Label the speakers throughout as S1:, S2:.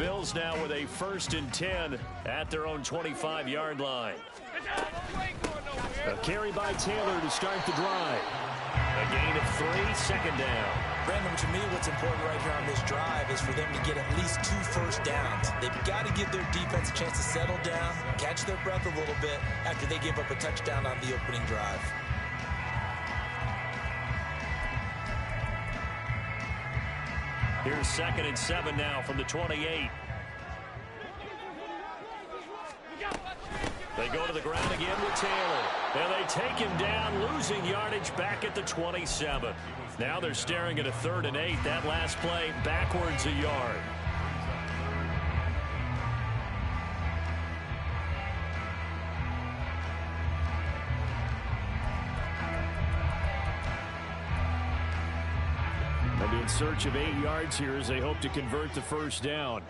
S1: Bills now with a 1st and 10 at their own 25-yard line. A carry by Taylor to start the drive. A gain of 3, 2nd down.
S2: Brandon, to me, what's important right here on this drive is for them to get at least 2 first downs. They've got to give their defense a chance to settle down, catch their breath a little bit after they give up a touchdown on the opening drive.
S1: Here's 2nd and 7 now from the 28. They go to the ground again with Taylor. And they take him down, losing yardage back at the 27. Now they're staring at a 3rd and 8. That last play backwards a yard. They'll be in search of 8 yards here as they hope to convert the 1st down.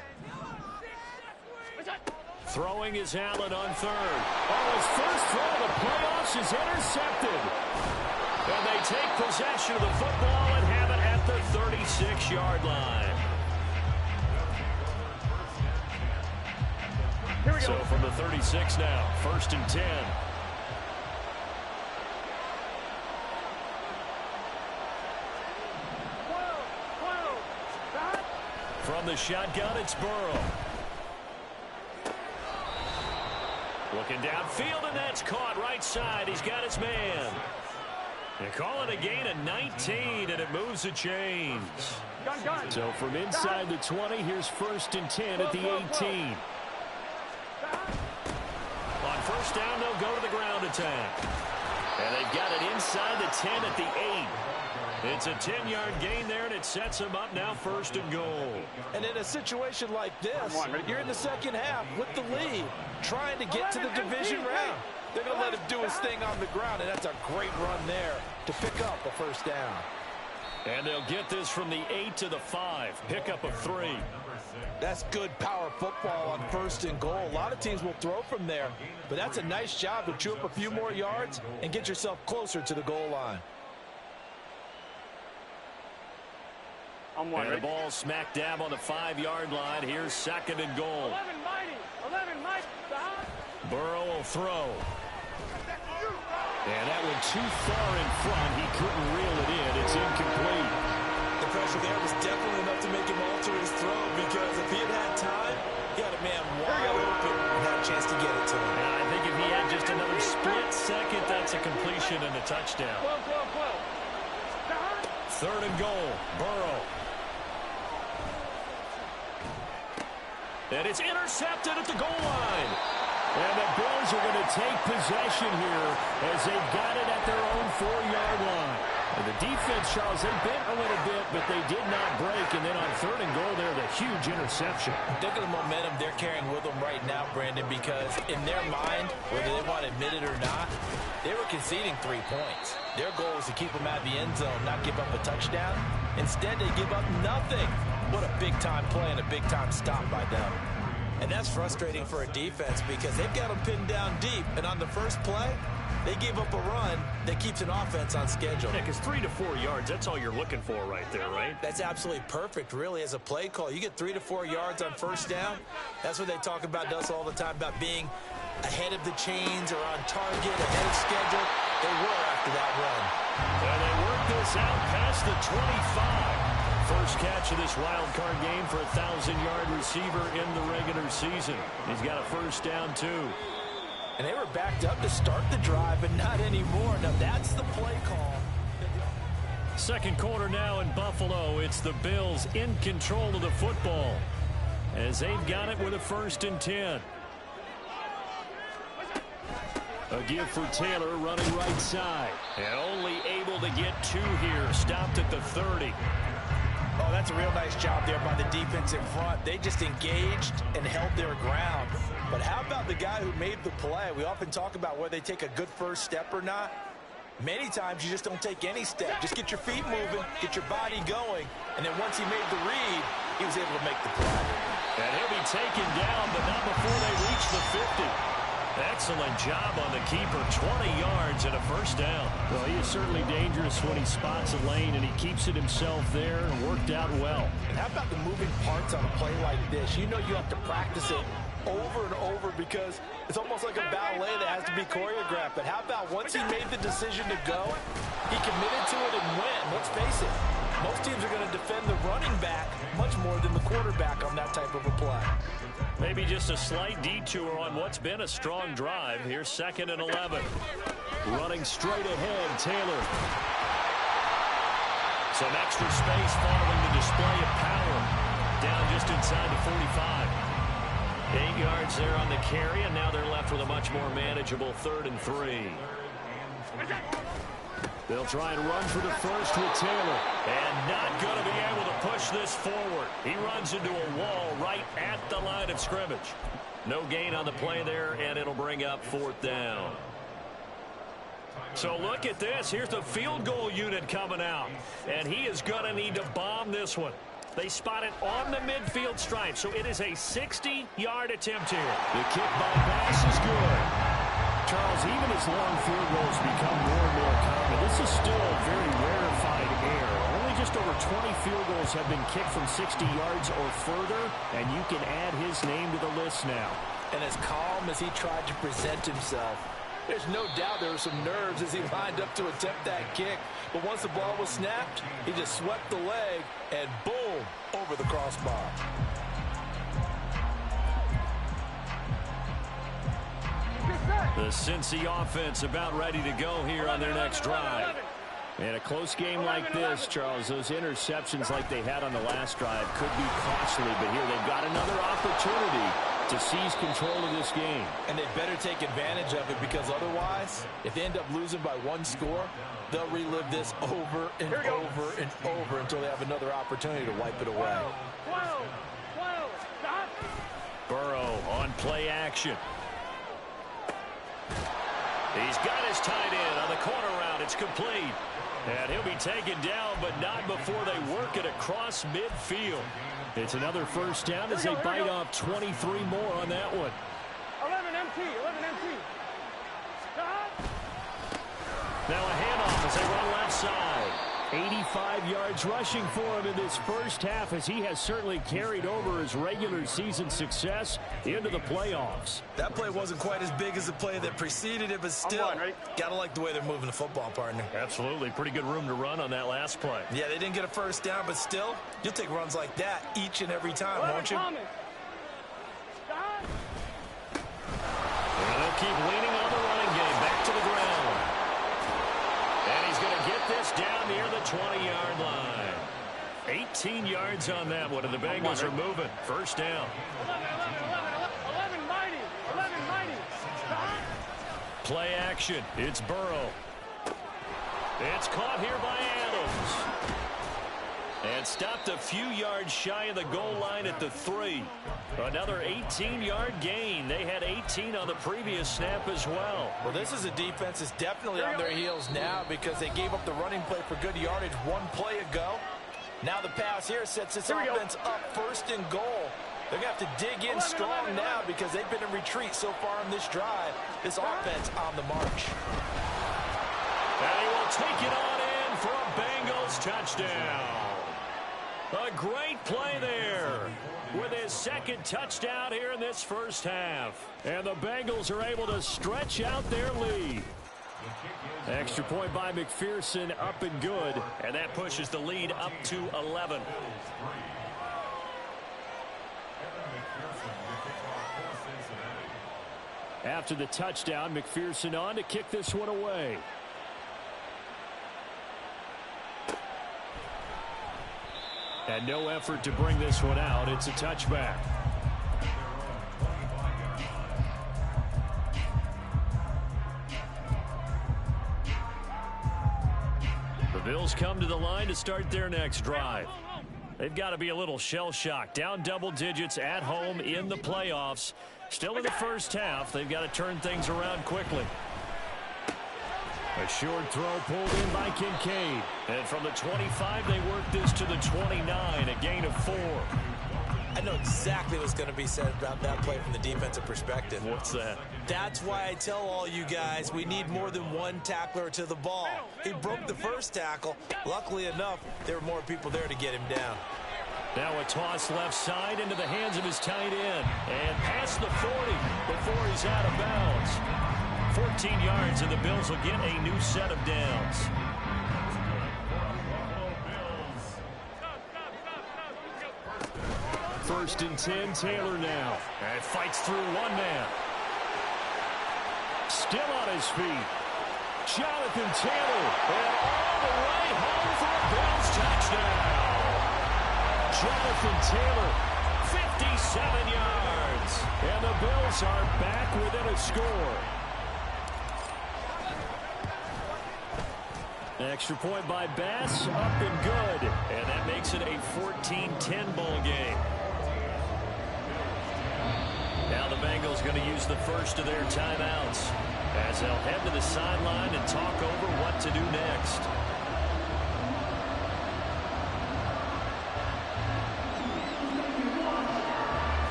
S1: Throwing is Allen on 3rd. Oh, his first throw of the playoffs is intercepted. And they take possession of the football and have it at the 36-yard line. Here we go. So from the 36 now, 1st and 10. From the shotgun, it's Burrow. Looking downfield, and that's caught right side. He's got his man. They call it a gain of 19, and it moves the chains. So from inside the 20, here's 1st and 10 at the 18. On 1st down, they'll go to the ground attack. And they've got it inside the 10 at the 8. It's a 10-yard gain there, and it sets them up now 1st and goal.
S2: And in a situation like this, you're in the 2nd half with the lead, trying to get to the division round. They're going to let him do his thing on the ground, and that's a great run there to pick up a 1st down.
S1: And they'll get this from the 8 to the 5. Pickup of 3.
S2: That's good power football on 1st and goal. A lot of teams will throw from there, but that's a nice job to chew up a few more yards and get yourself closer to the goal line.
S1: And the ball smack dab on the 5-yard line. Here's 2nd and goal.
S3: 11 mighty.
S1: Burrow will throw. And that went too far in front. He couldn't reel it in. It's incomplete.
S2: The pressure there was definitely enough to make him alter his throw, because if he had had time, he had a man wide open and had a chance to get it to him.
S1: And I think if he had just another split second, that's a completion and a touchdown. 3rd and goal. Burrow. And it's intercepted at the goal line. And the Bills are going to take possession here as they've got it at their own 4-yard line. And the defense, Charles, they bent a little bit, but they did not break. And then on 3rd and goal, there's a huge interception.
S2: Look at the momentum they're carrying with them right now, Brandon, because in their mind, whether they want to admit it or not, they were conceding 3 points. Their goal was to keep them out of the end zone, not give up a touchdown. Instead, they give up nothing. What a big-time play and a big-time stop by them. And that's frustrating for a defense because they've got them pinned down deep. And on the first play, they gave up a run that keeps an offense on schedule.
S1: Yeah, because 3 to 4 yards, that's all you're looking for right there, right?
S2: That's absolutely perfect, really, as a play call. You get 3 to 4 yards on 1st down. That's what they talk about to us all the time, about being ahead of the chains or on target, ahead of schedule. They were after that run.
S1: And they work this out past the 25. First catch of this wild card game for a 1,000-yard receiver in the regular season. He's got a 1st down, too.
S2: And they were backed up to start the drive, but not anymore. Now, that's the play call.
S1: 2nd quarter now in Buffalo. It's the Bills in control of the football as they've got it with a 1st and 10. A give for Taylor running right side. And only able to get 2 here. Stopped at the 30.
S2: Oh, that's a real nice job there by the defense in front. They just engaged and held their ground. But how about the guy who made the play? We often talk about whether they take a good first step or not. Many times you just don't take any step. Just get your feet moving, get your body going, and then once he made the read, he was able to make the play.
S1: And he'll be taken down, but not before they reach the 50. Excellent job on the keeper. 20 yards and a first down. Well, he is certainly dangerous when he spots a lane, and he keeps it himself there and worked out well.
S2: And how about the moving parts on a play like this? You know you have to practice it over and over because it's almost like a ballet that has to be choreographed. But how about once he made the decision to go, he committed to it and went. Let's face it, most teams are going to defend the running back much more than the quarterback on that type of a play.
S1: Maybe just a slight detour on what's been a strong drive. Here's 2nd and 11. Running straight ahead, Taylor. Some extra space following the display of power. Down just inside the 45. 8 yards there on the carry, and now they're left with a much more manageable 3rd and 3. They'll try and run for the first with Taylor. And not going to be able to push this forward. He runs into a wall right at the line of scrimmage. No gain on the play there, and it'll bring up 4th down. So look at this. Here's the field goal unit coming out. And he is going to need to bomb this one. They spot it on the midfield stripe, so it is a 60-yard attempt here. The kick by Bass is good. Charles, even as long field goals become more and more common, this is still a very rarefied air. Only just over 20 field goals have been kicked from 60 yards or further, and you can add his name to the list now.
S2: And as calm as he tried to present himself, there's no doubt there were some nerves as he lined up to attempt that kick. But once the ball was snapped, he just swept the leg and boom, over the crossbar.
S1: The Cincy offense about ready to go here on their next drive. In a close game like this, Charles, those interceptions like they had on the last drive could be costly, but here they've got another opportunity to seize control of this game.
S2: And they better take advantage of it because otherwise, if they end up losing by 1 score, they'll relive this over and over and over until they have another opportunity to wipe it away.
S1: Burrow on play action. He's got his tight end on the corner route. It's complete. And he'll be taken down, but not before they work it across midfield. It's another first down as they bite off 23 more on that one.
S3: 11 MT.
S1: Now a handoff as they run left side. 85 yards rushing for him in this first half as he has certainly carried over his regular season success into the playoffs.
S2: That play wasn't quite as big as the play that preceded it, but still, gotta like the way they're moving the football, partner.
S1: Absolutely. Pretty good room to run on that last play.
S2: Yeah, they didn't get a first down, but still, you'll take runs like that each and every time, won't you?
S1: And they'll keep leaning on the running game. Back to the ground. And he's going to get this down near the 20-yard line. 18 yards on that one, and the Bengals are moving. First down.
S3: 11 mighty.
S1: Play action. It's Burrow. It's caught here by Adams. And stopped a few yards shy of the goal line at the 3. Another 18-yard gain. They had 18 on the previous snap as well.
S2: Well, this is a defense that's definitely on their heels now because they gave up the running play for good yardage 1 play ago. Now the pass here sets this offense up 1st and goal. They're going to have to dig in strong now because they've been in retreat so far on this drive. This offense on the march.
S1: And he will take it on in for a Bengals touchdown. A great play there with his 2nd touchdown here in this first half. And the Bengals are able to stretch out their lead. Extra point by McPherson, up and good. And that pushes the lead up to 11. After the touchdown, McPherson on to kick this one away. And no effort to bring this one out. It's a touchback. The Bills come to the line to start their next drive. They've got to be a little shell-shocked. Down double digits at home in the playoffs. Still in the first half. They've got to turn things around quickly. A short throw pulled in by Kincaid. And from the 25, they work this to the 29, a gain of 4.
S2: I know exactly what's going to be said about that play from the defensive perspective.
S1: What's that?
S2: That's why I tell all you guys we need more than one tackler to the ball. He broke the first tackle. Luckily enough, there were more people there to get him down.
S1: Now a toss left side into the hands of his tight end. And past the 40 before he's out of bounds. 14 yards, and the Bills will get a new set of downs. First and 10, Taylor now. And fights through one man. Still on his feet. Jonathan Taylor. And all the way home for a Bills touchdown. Jonathan Taylor, 57 yards. And the Bills are back within a score. Extra point by Bass, up and good. And that makes it a 14-10 ball game. Now the Bengals going to use the first of their timeouts as they'll head to the sideline and talk over what to do next.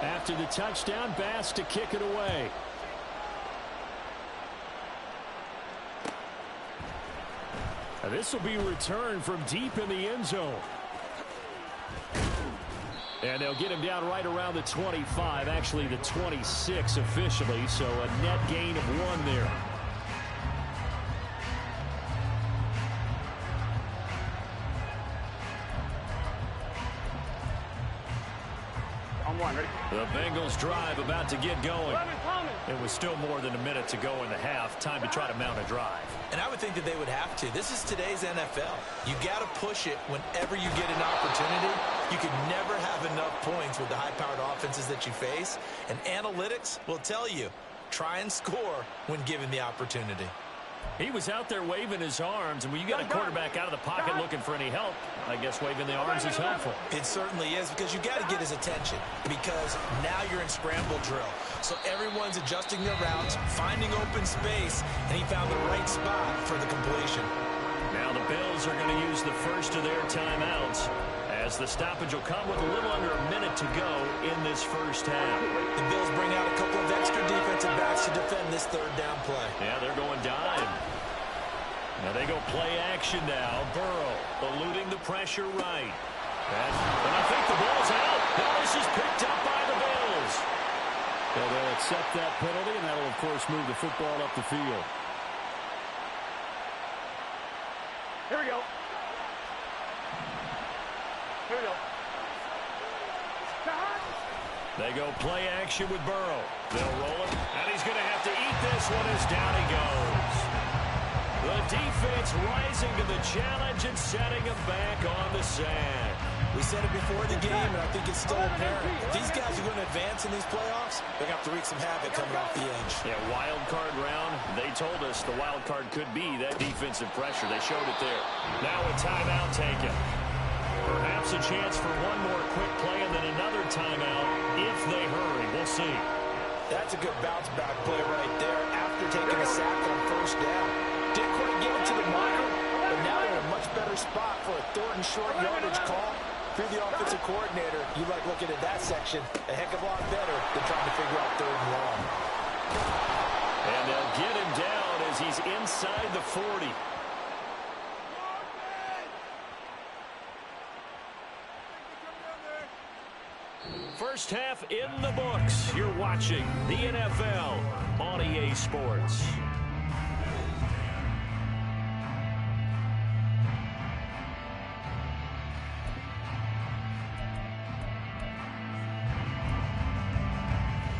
S1: After the touchdown, Bass to kick it away. Now this will be returned from deep in the end zone. And they'll get him down right around the 25, actually the 26 officially, so a net gain of 1 there. The Bengals drive about to get going. It was still more than a minute to go in the half. Time to try to mount a drive.
S2: And I would think that they would have to. This is today's NFL. You got to push it whenever you get an opportunity. You can never have enough points with the high-powered offenses that you face. And analytics will tell you, try and score when given the opportunity.
S1: He was out there waving his arms, and when you got a quarterback out of the pocket looking for any help, I guess waving the arms is helpful.
S2: It certainly is, because you got to get his attention, because now you're in scramble drill. So everyone's adjusting their routes, finding open space, and he found the right spot for the completion.
S1: Now the Bills are going to use the first of their timeouts, as the stoppage will come with a little under a minute to go in this first half.
S2: The Bills bring out a couple of extra defensive backs to defend this third down play.
S1: Yeah, they're going dime. Now they go play action now. Burrow eluding the pressure right. And I think the ball's out. Now this is picked up by the Bills. Well, they'll accept that penalty, and that'll, of course, move the football up the field.
S3: Here we go. Here we go.
S1: They go play action with Burrow. They'll roll it, and he's going to have to eat this one as down he goes. The defense rising to the challenge and setting him back on the sand.
S2: We said it before the game, and I think it's still apparent. If these guys are going to advance in these playoffs, they're going to have to wreak some havoc coming off the edge.
S1: Yeah, wild card round. They told us the wild card could be that defensive pressure. They showed it there. Now a timeout taken. Perhaps a chance for one more quick play and then another timeout if they hurry. We'll see.
S2: That's a good bounce-back play right there after taking a sack on first down. Didn't quite get it to the marker, but now they're in a much better spot for a third and short yardage call. If you're the offensive coordinator, you like looking at that section a heck of a lot better than trying to figure out third and long.
S1: And they'll get him down as he's inside the 40. First half in the books. You're watching the NFL on EA Sports.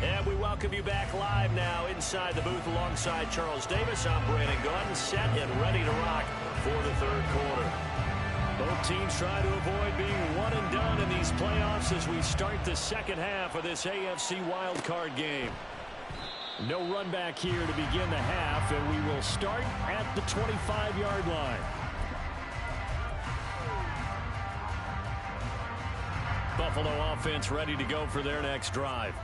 S1: And we welcome you back live now inside the booth alongside Charles Davis. I'm Brandon Gunn, set and ready to rock for the third quarter. Both teams try to avoid being one and done in these playoffs as we start the second half of this AFC wildcard game. No run back here to begin the half, and we will start at the 25-yard line. Buffalo offense ready to go for their next drive.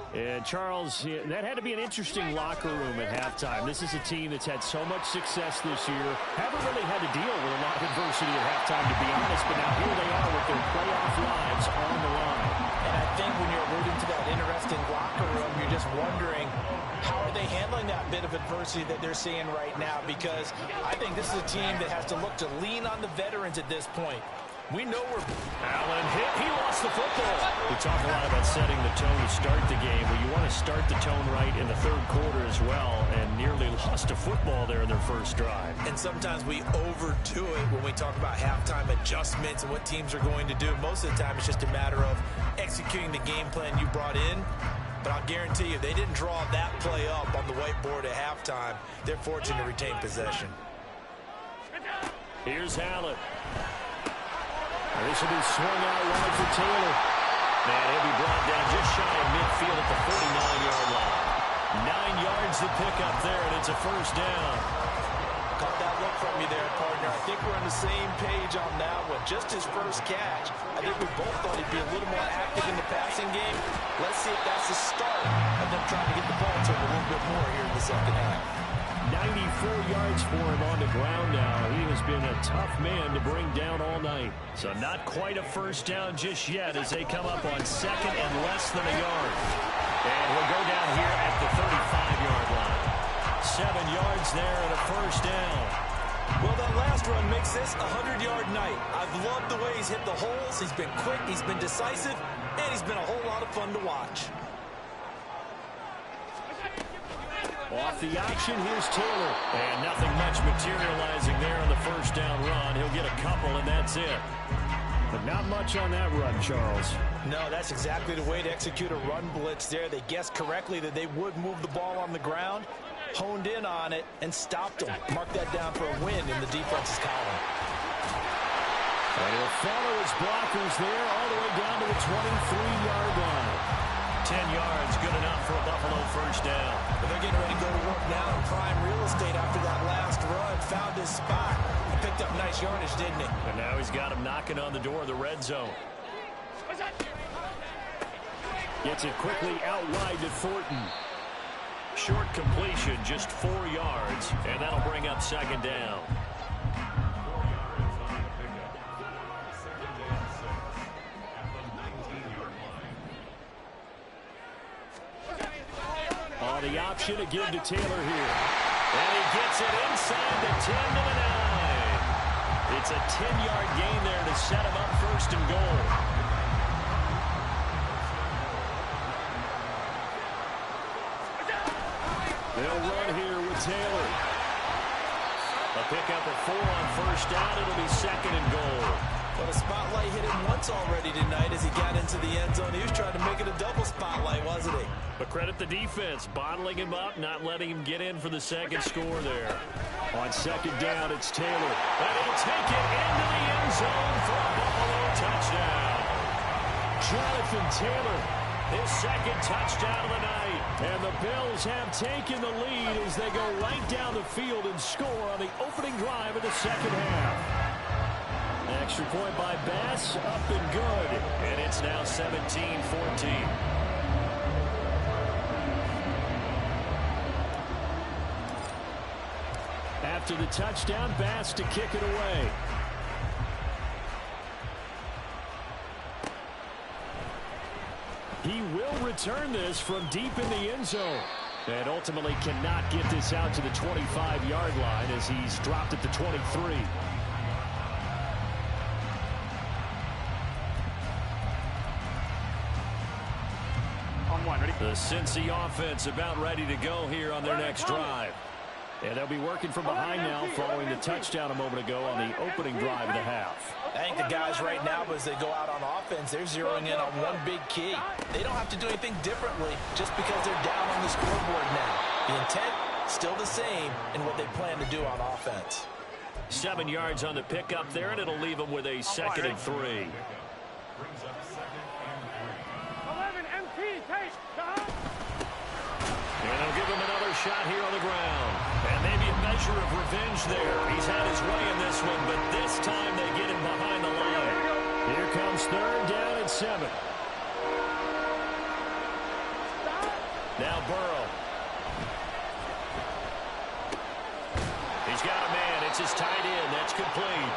S1: And, Charles, that had to be an interesting locker room at halftime. This is a team that's had so much success this year. Haven't really had to deal with a lot of adversity at halftime, to be honest. But now here they are with their playoff lives on the line.
S2: And I think when you're alluding to that interesting locker room, you're just wondering, how are they handling that bit of adversity that they're seeing right now? Because I think this is a team that has to look to lean on the veterans at this point. We know we're...
S1: Allen hit. He lost the football. We talk a lot about setting the tone to start the game. Well, you want to start the tone right in the third quarter as well, and nearly lost a football there in their first drive.
S2: And sometimes we overdo it when we talk about halftime adjustments and what teams are going to do. Most of the time, it's just a matter of executing the game plan you brought in. But I'll guarantee you, they didn't draw that play up on the whiteboard at halftime. They're fortunate to retain possession.
S1: Here's Allen. This will be swung out wide for Taylor. And he'll be brought down just shy of midfield at the 49-yard line. 9 yards to pick up there, and it's a first down.
S2: Caught that look from you there, partner. I think we're on the same page on that one. Just his first catch. I think we both thought he'd be a little more active in the passing game. Let's see if that's the start of them trying to get the ball to him a little bit more here in the second half.
S1: 94 yards for him on the ground now. He has been a tough man to bring down all night. So not quite a first down just yet as they come up on second and less than a yard. And he'll go down here at the 35-yard line. 7 yards there and a first down.
S2: Well, that last run makes this a 100-yard night. I've loved the way he's hit the holes. He's been quick, he's been decisive, and he's been a whole lot of fun to watch.
S1: Off the option, here's Taylor. And nothing much materializing there on the first down run. He'll get a couple, and that's it. But not much on that run, Charles.
S2: No, that's exactly the way to execute a run blitz there. They guessed correctly that they would move the ball on the ground, honed in on it, and stopped them. Mark that down for a win in the defense's column.
S1: And he'll follow his blockers there all the way down to the 23-yard line. 10 yards, good enough for a Buffalo first down.
S2: But they're getting ready to go to work now in prime real estate after that last run. Found his spot. He picked up nice yardage, didn't he?
S1: And now he's got him knocking on the door of the red zone. Gets it quickly out wide to Thornton. Short completion, just 4 yards, and that'll bring up second down. On the option to give to Taylor here. And he gets it inside the 10 to the 9. It's a 10-yard gain there to set him up first and goal. They'll run here with Taylor. A pickup of 4 on first down. It'll be second and goal.
S2: But a spotlight hit him once already tonight as he got into the end zone. He was trying to make it a double spotlight, wasn't he?
S1: But credit the defense, bottling him up, not letting him get in for the second score there. On second down, it's Taylor. And he'll take it into the end zone for a Buffalo touchdown. Jonathan Taylor, his second touchdown of the night. And the Bills have taken the lead as they go right down the field and score on the opening drive of the second half. Extra point by Bass, up and good. And it's now 17-14. After the touchdown, Bass to kick it away. He will return this from deep in the end zone. And ultimately cannot get this out to the 25-yard line as he's dropped at the 23. The Cincy offense about ready to go here on their next drive. And they'll be working from behind now following the touchdown a moment ago on the opening drive of the half.
S2: I think the guys right now, as they go out on offense, they're zeroing in on one big key. They don't have to do anything differently just because they're down on the scoreboard now. The intent, still the same in what they plan to do on offense.
S1: 7 yards on the pickup there, and it'll leave them with a second and 3. And they'll give him another shot here on the ground. And maybe a measure of revenge there. He's had his way in this one, but this time they get him behind the line. Here comes third down and 7. Now Burrow. He's got a man. It's his tight end. That's complete.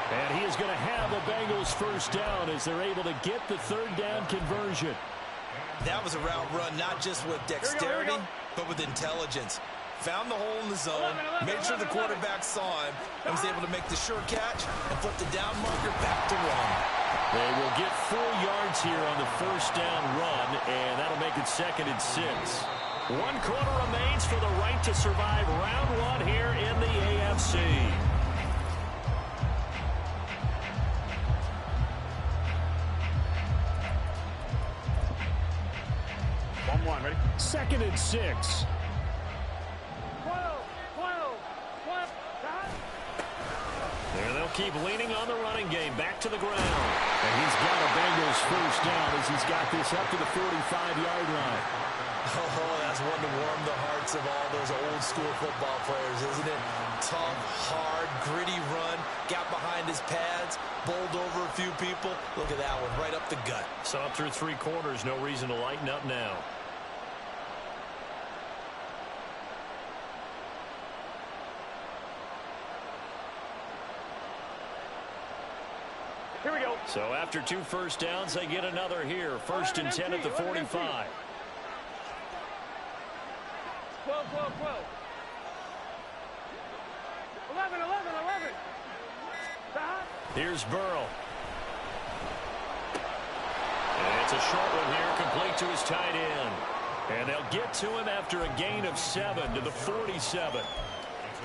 S1: And he is going to have a Bengals first down as they're able to get the third down conversion.
S2: That was a route run, not just with dexterity, but with intelligence. Found the hole in the zone, made sure the quarterback saw him, and was able to make the sure catch and flip the down marker back to run.
S1: They will get 4 yards here on the first down run, and that'll make it 2nd and 6. 1 quarter remains for the right to survive round 1 here in the AFC.
S3: Ready?
S1: 2nd and 6.
S3: 12.
S1: There they'll keep leaning on the running game. Back to the ground. And he's got a Bengals first down as he's got this up to the 45-yard line.
S2: Oh, that's one to warm the hearts of all those old-school football players, isn't it? Tough, hard, gritty run. Got behind his pads, bowled over a few people. Look at that one, right up the gut.
S1: Saw through 3 quarters. No reason to lighten up now.
S3: Here we go.
S1: So after 2 first downs, they get another here. 1st and 10 at the 45.
S3: 12. 11.
S1: Here's Burrow. And it's a short one here, complete to his tight end. And they'll get to him after a gain of 7 to the 47.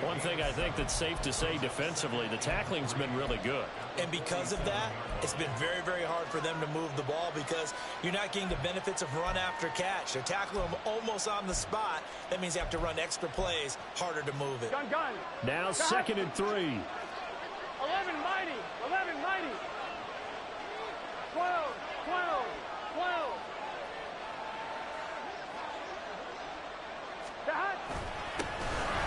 S1: One thing I think that's safe to say defensively, the tackling's been really good.
S2: And because of that, it's been very, very hard for them to move the ball because you're not getting the benefits of run after catch. They're tackling them almost on the spot. That means you have to run extra plays, harder to move it.
S3: Gun.
S1: Now 2nd and 3.
S3: 11 mighty. 12.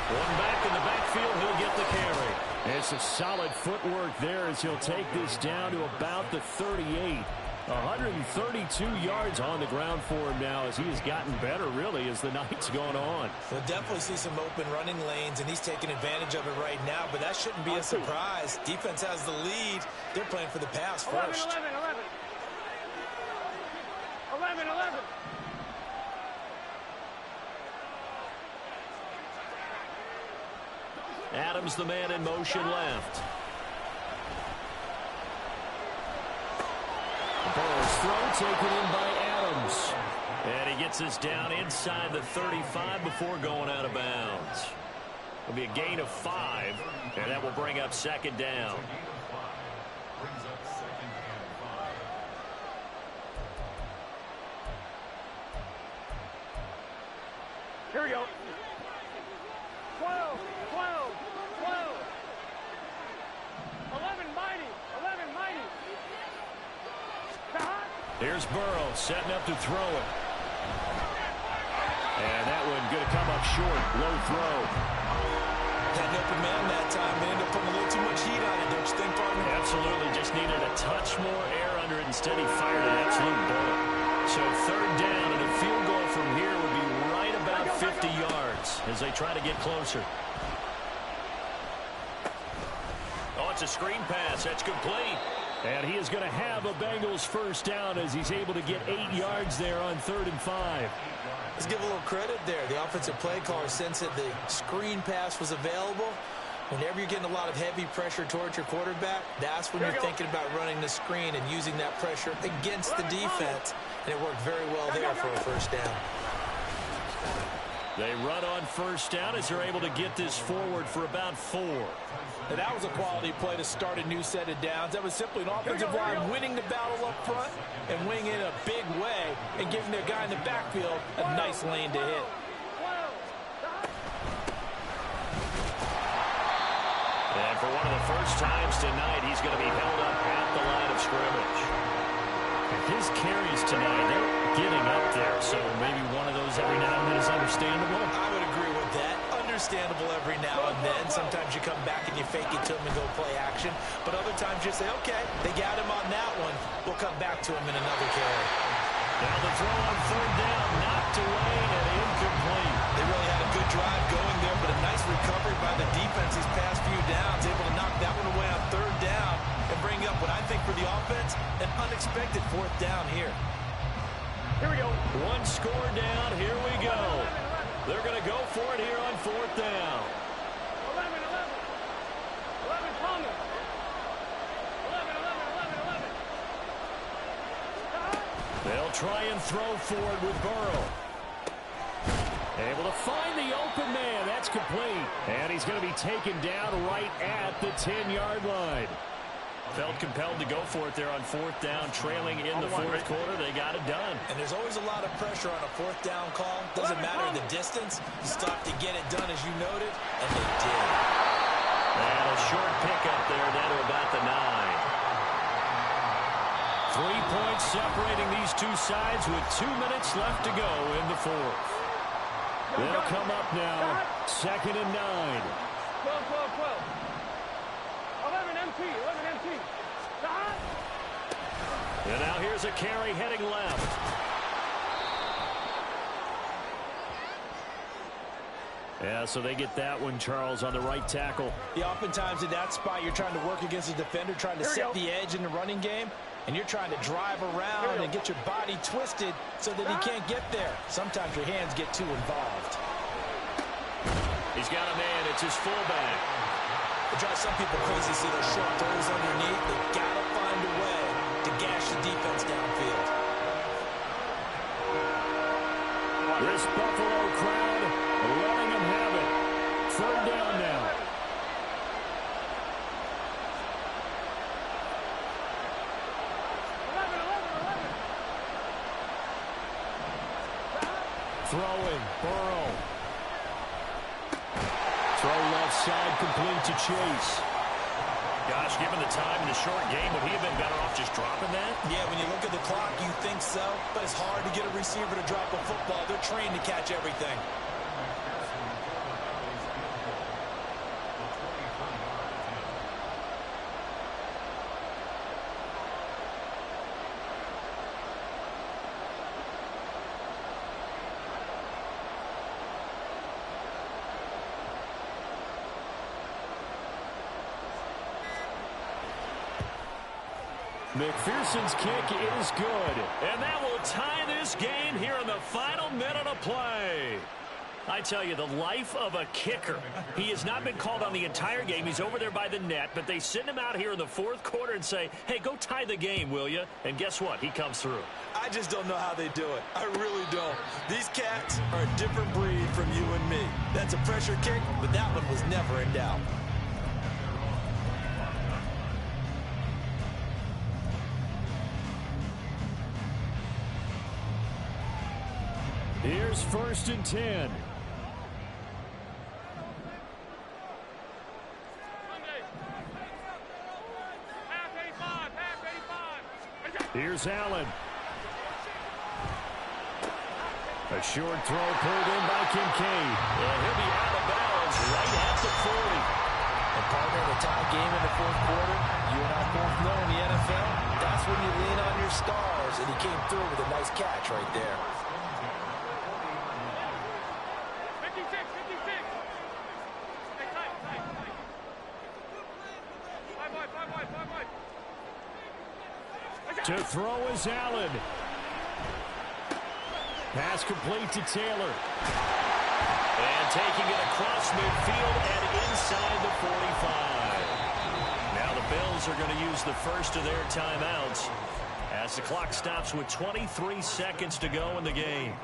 S1: One back in the backfield, he'll get the carry. It's a solid footwork there as he'll take this down to about the 38. 132 yards on the ground for him now as he has gotten better, really, as the night's gone on.
S2: We'll definitely see some open running lanes, and he's taking advantage of it right now, but that shouldn't be a surprise. Defense has the lead. They're playing for the pass first.
S3: 11.
S1: Adams, the man in motion left. Burrow's throw taken in by Adams. And he gets us down inside the 35 before going out of bounds. It'll be a gain of 5, and that will bring up 2nd down.
S3: Here we go. 12. 11 mighty.
S1: Here's Burrow setting up to throw it. And that one going to come up short. Low throw.
S2: Had an open man that time. They ended up putting a little too much heat on it, don't you think, partner?
S1: Absolutely. Just needed a touch more air under it. Instead, he fired an absolute bullet. So 3rd down, and a field goal from here would be right about 50 yards as they try to get closer. Oh, it's a screen pass. That's complete. And he is going to have a Bengals first down as he's able to get 8 yards there on 3rd and 5.
S2: Let's give a little credit there. The offensive play caller sensed that the screen pass was available. Whenever you're getting a lot of heavy pressure towards your quarterback, that's when you're thinking about running the screen and using that pressure against the defense. And it worked very well there for a first down.
S1: They run on first down as they're able to get this forward for about 4.
S2: And that was a quality play to start a new set of downs. That was simply an offensive line winning the battle up front and winning it a big way and giving their guy in the backfield a nice lane to hit.
S1: And for one of the first times tonight, he's going to be held up at the line of scrimmage. And his carries tonight, they're getting up there, so maybe one of those every now and then is understandable.
S2: I would agree with that. Understandable every now and then. Sometimes you come back and you fake it to him and go play action. But other times you say, okay, they got him on that one. We'll come back to him in another carry.
S1: Now the throw on third down, knocked away and incomplete.
S2: They really had a good drive going there, but a nice recovery by the defense these past few downs, able to knock that one away on third down and bring up what I think for the offense, an unexpected fourth down here.
S3: Here we go.
S1: One score down, here we go. They're going to go for it here on fourth down.
S3: 11, 11. 11 Thomas. 11.
S1: They'll try and throw for it with Burrow. Able to find the open man. That's complete. And he's going to be taken down right at the 10-yard line. Felt compelled to go for it there on fourth down, trailing in the fourth quarter. They got it done.
S2: And there's always a lot of pressure on a fourth down call. Doesn't matter the distance. You stop to get it done, as you noted, and they did.
S1: And a short pickup there down to about the 9. 3 points separating these two sides with 2 minutes left to go in the fourth. They'll come up now, 2nd and 9.
S3: 12. 11 MT.
S1: And now here's a carry heading left. Yeah, so they get that one, Charles, on the right tackle.
S2: Yeah, oftentimes in that spot, you're trying to work against a defender, trying to set the edge in the running game, and you're trying to drive around and get your body twisted so that he can't get there. Sometimes your hands get too involved.
S1: He's got a man. It's his fullback.
S2: It drives some people crazy to see those short throws underneath. They've got to find a way to gash the defense downfield.
S1: This Buffalo crowd letting them have it. Third down now. Throwing, Burrow. Throw left side, complete to Chase. Gosh, given the time in the short game, would he have been better off just dropping that?
S2: Yeah, when you look at the clock, you think so, but it's hard to get a receiver to drop a football. They're trained to catch everything.
S1: McPherson's kick is good. And that will tie this game here in the final minute of play. I tell you, the life of a kicker. He has not been called on the entire game. He's over there by the net, but they send him out here in the fourth quarter and say, hey, go tie the game, will you? And guess what? He comes through.
S2: I just don't know how they do it. I really don't. These cats are a different breed from you and me. That's a pressure kick, but that one was never in doubt.
S1: Here's 1st and 10. Here's Allen. A short throw pulled in by Kincaid. Well, he'll be out of bounds right at the 40.
S2: And partner, in a tie game in the fourth quarter, you and I both know in the NFL, that's when you lean on your stars, and he came through with a nice catch right there.
S3: 56.
S1: To throw is Allen. Pass complete to Taylor. And taking it across midfield and inside the 45. Now the Bills are going to use the first of their timeouts as the clock stops with 23 seconds to go in the game.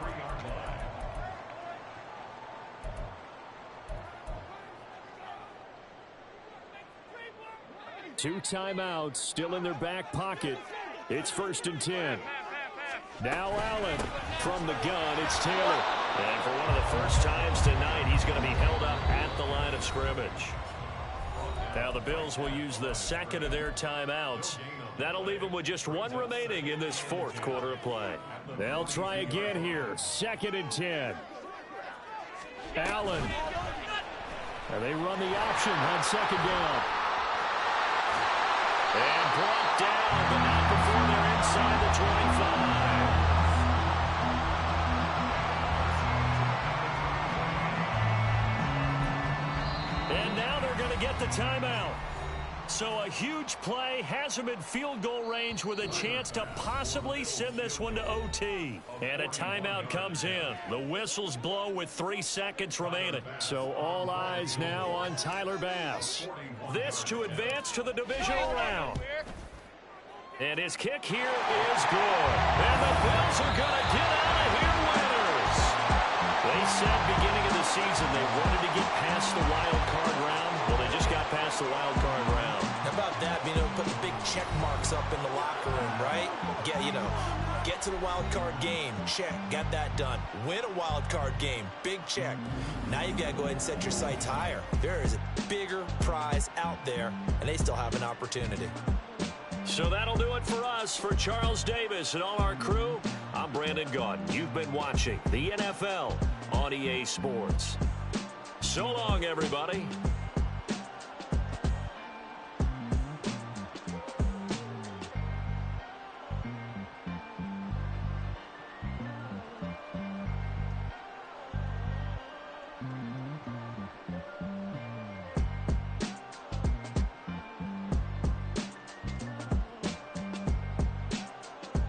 S1: Two timeouts still in their back pocket. It's 1st and 10. Now Allen from the gun. It's Taylor. And for one of the first times tonight, he's going to be held up at the line of scrimmage. Now the Bills will use the second of their timeouts. That'll leave them with just one remaining in this fourth quarter of play. They'll try again here. 2nd and 10. Allen. And they run the option on 2nd down. And brought down, but not before they're inside the 25. now they're going to get the timeout. So a huge play has them in field goal range with a chance to possibly send this one to OT. And a timeout comes in. The whistles blow with 3 seconds remaining. So all eyes now on Tyler Bass. This to advance to the divisional round. And his kick here is good. And the Bills are going to get out of here winners. They said beginning of the season they wanted to get past the wild card round. Well, they just got past the wild card round.
S2: How about that, being able to put the big check marks up in the locker room, right? Get to the wild card game. Check. Got that done. Win a wild card game. Big check. Now you've got to go ahead and set your sights higher. There is a bigger prize out there, and they still have an opportunity.
S1: So that'll do it for us. For Charles Davis and all our crew, I'm Brandon Gaudin. You've been watching the NFL on EA Sports. So long, everybody.